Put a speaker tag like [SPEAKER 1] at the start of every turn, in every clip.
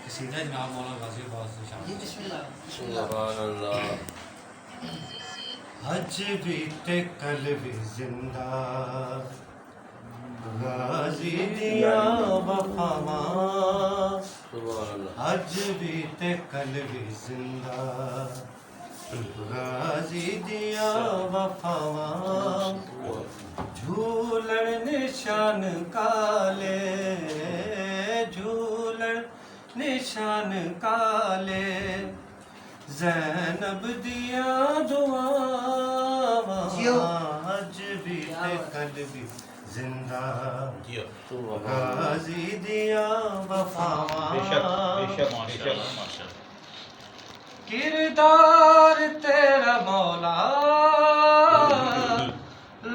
[SPEAKER 1] قصیدہ جناب مولانا غازی عباس
[SPEAKER 2] جی بسم اللہ
[SPEAKER 3] سبحان اللہ.
[SPEAKER 1] حج بھی تے کل بھی زندہ غازی دیا وفاواں
[SPEAKER 3] سبحان اللہ.
[SPEAKER 1] حج بھی تے کل بھی زندہ غازی دیا وفاواں جھولن نشان کالے جھولن نشان کالے زینب دیا دعاواں حج بھی تے کل بھی زندہ غازی دیا وفاواں کردار تیرا مولا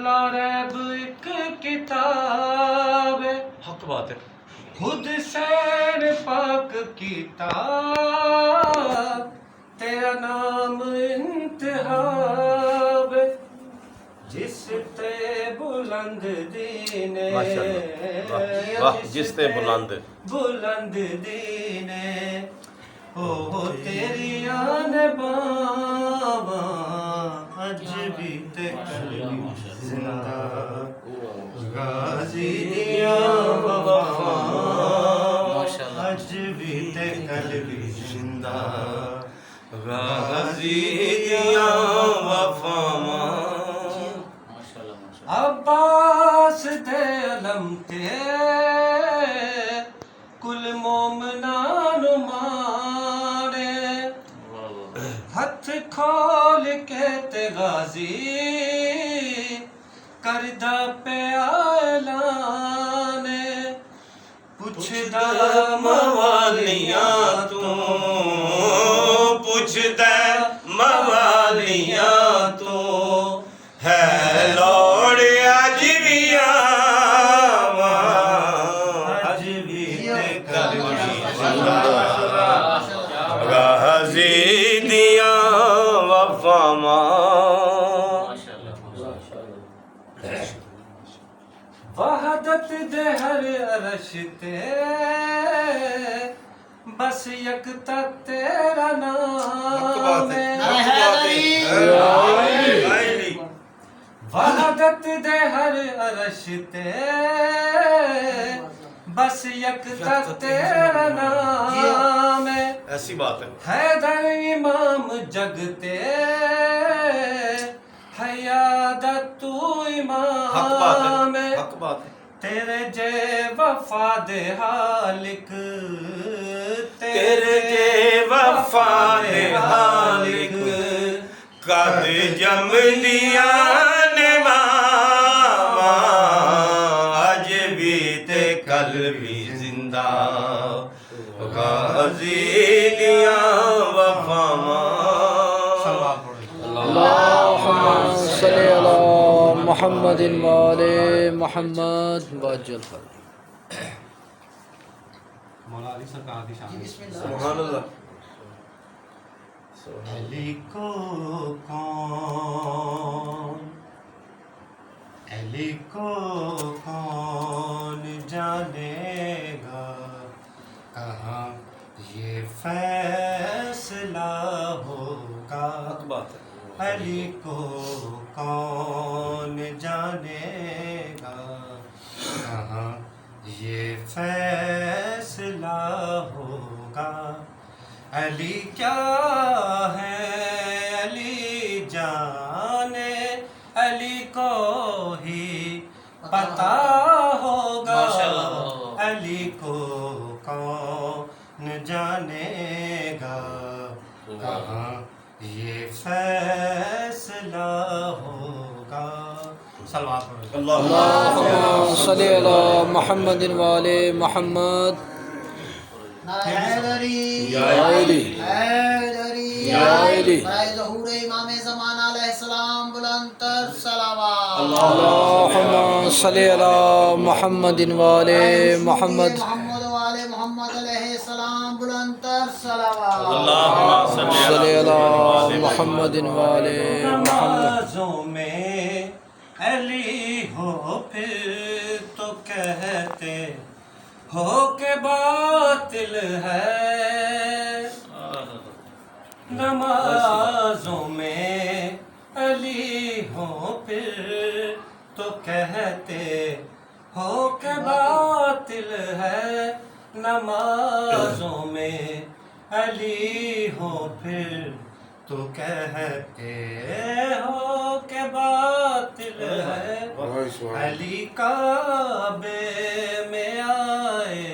[SPEAKER 1] لا ریب ایک کتاب ہے
[SPEAKER 3] حق بات ہے.
[SPEAKER 1] خود سیر پاک کتاب تیرا نام انتخاب جس تے بلند دینے
[SPEAKER 3] واہ جس تے بلند
[SPEAKER 1] بلند دینے او تیری آن باواں اج بھی تے کل بھی زندہ غازی دیا وفاواں اج بھی تے کل بھی زندہ غازی دیا وفاواں عباس دے علم تے کل مومنان مارے ہتھ کھول کے تے غازی کردہ پہ اعلان پوچھدا موالیاں تو پوچھدا موالیاں تو ہے لوڑ اج بھی آواں اج بھی تے کل بھی زندہ غازی دیا وفاواں وحدت دے ہر عرش تے بس یکتا تیرا نام ہے وحدت دے ہر عرش تے بس یکتا تیرا نام ہے
[SPEAKER 3] ایسی بات ہے.
[SPEAKER 1] حیدر امام جگتے حیادت تو امام ہے
[SPEAKER 3] حق بات ہے.
[SPEAKER 1] تیرے جے وفا دے حالک
[SPEAKER 3] تیرے جے وفا دے حالک قد جم دیا نے ماواں اج بھی تے کل بھی زندہ غازی دیا وفاواں.
[SPEAKER 2] اللہم صلی علی محمد وآل محمد وجل.
[SPEAKER 1] مولا علی سرکار کی شان
[SPEAKER 3] سبحان اللہ.
[SPEAKER 1] علی کو کون جانے گا کہاں یہ فیصلہ ہوگا
[SPEAKER 3] حق بات ہے.
[SPEAKER 1] علی کو کون جانے گا کہاں یہ فیصلہ ہوگا علی کیا ہے علی جانے علی کو ہی پتا ہوگا علی کو کون جانے گا کہاں یہ فیصلہ ہوگا. صلوات پڑھو.
[SPEAKER 2] اللہم صلی علی محمد وآل محمد.
[SPEAKER 4] حیدری
[SPEAKER 2] یا علی
[SPEAKER 4] حیدری
[SPEAKER 2] یا علی.
[SPEAKER 4] برائے ظہور امام زمان علیہ السلام بلند تر صلوات.
[SPEAKER 2] اللہم صلی علی محمد وآل محمد.
[SPEAKER 4] محمد وآل محمد علیہ السلام بلند تر صلوات.
[SPEAKER 3] اللہم
[SPEAKER 2] صلی علی محمد وآل محمد.
[SPEAKER 1] نمازوں میں علی ہو پھر تو کہتے ہو کہ باطل ہے
[SPEAKER 3] نمازوں میں علی ہوں پھر تو کہتے ہو کہ باطل ہے، نمازوں میں علی ہوں پھر تو کہتے ہو کہ باطل ہے، علی کعبے میں آئے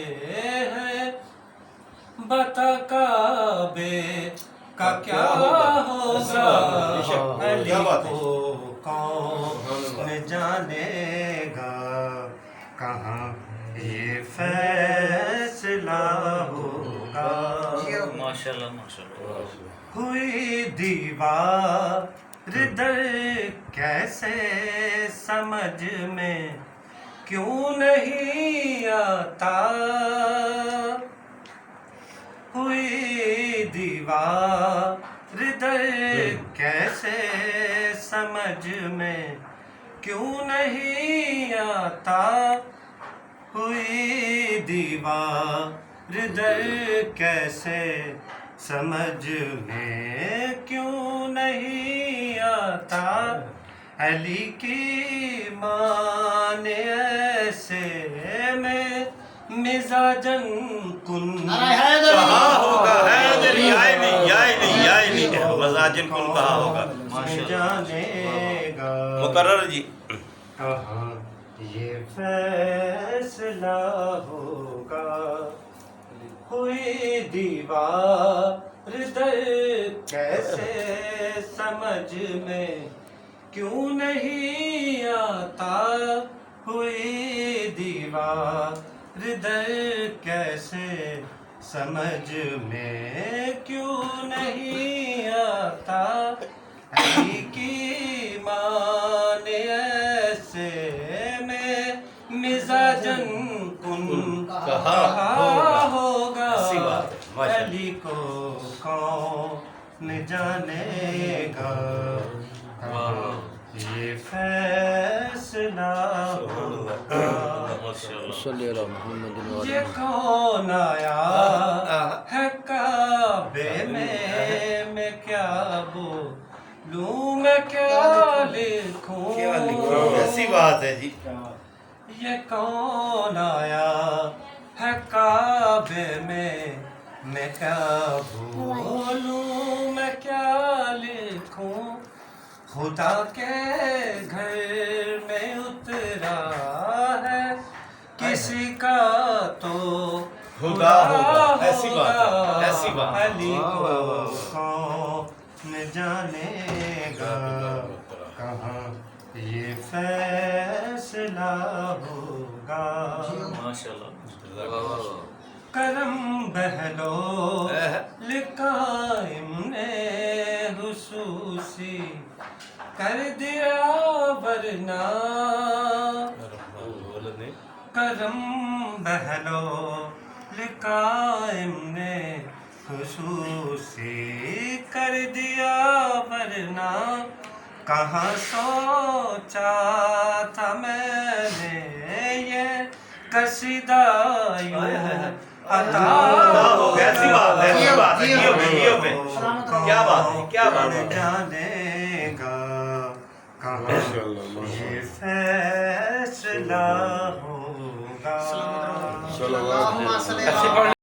[SPEAKER 3] ہیں، بتا کعبے کا کیا ہوگا، علی کو کون جانے گا، کہاں یہ فیصلہ ہوگا۔
[SPEAKER 1] ماشاءاللہ ماشاءاللہ۔
[SPEAKER 3] ہوئی دیوار در کیسے سمجھ میں کیوں نہیں آتا، ہوئی دیوار در کیسے سمجھ میں کیوں نہیں آتا، ہوئی دیوار در کیسے سمجھ میں کیوں نہیں آتا، علی کی مان ایسے میں مزاجن کن
[SPEAKER 4] کہاں
[SPEAKER 3] ہوگا، حیدری آئے نہیں مزاجن کن کہاں ہوگا، جانے گا مقرر جی، کہاں یہ فیصلہ ہوگا، ہوئی دیوار در کیسے سمجھ میں کیوں نہیں آتا، ہوئی دیوار در کیسے سمجھ میں کیوں نہیں آتا، علی کی مان ایسے میں مزاجن کن کہاں ہوگا، علی کو کون جانے گا، یہ فیصلہ ہوگا۔
[SPEAKER 2] صلی اللہ محمد
[SPEAKER 3] یہ کون آیا ہے کعبے میں کیا بولوں میں کیا لکھوں،
[SPEAKER 1] ایسی بات ہے جی۔
[SPEAKER 3] یہ کون آیا ہے کعبے میں کیا بولوں میں کیا لکھوں، خدا کے گھر میں اترا ہے کسی کا تو
[SPEAKER 1] خدا ہوگا، ایسی بات ہے، ایسی بات ہے۔
[SPEAKER 3] علی کو کون جانے گا، کہاں یہ فیصلہ ہوگا،
[SPEAKER 1] ماشاءاللہ۔
[SPEAKER 3] کرم بہلو لقائم نے خصوصی کر دیا ورنہ، کرم بہلو لقائم نے خصوصی کر دیا ورنہ، کہاں سوچا تھا میں نے یہ قصیدہ یوں عطا
[SPEAKER 1] ایسی بات ہے، ایسی بات ہے، کیا بات ہے، کیا بات ہے۔
[SPEAKER 3] جانے گا، کہاں یہ فیصلہ ہوگا۔
[SPEAKER 4] اللہم صلی اللہ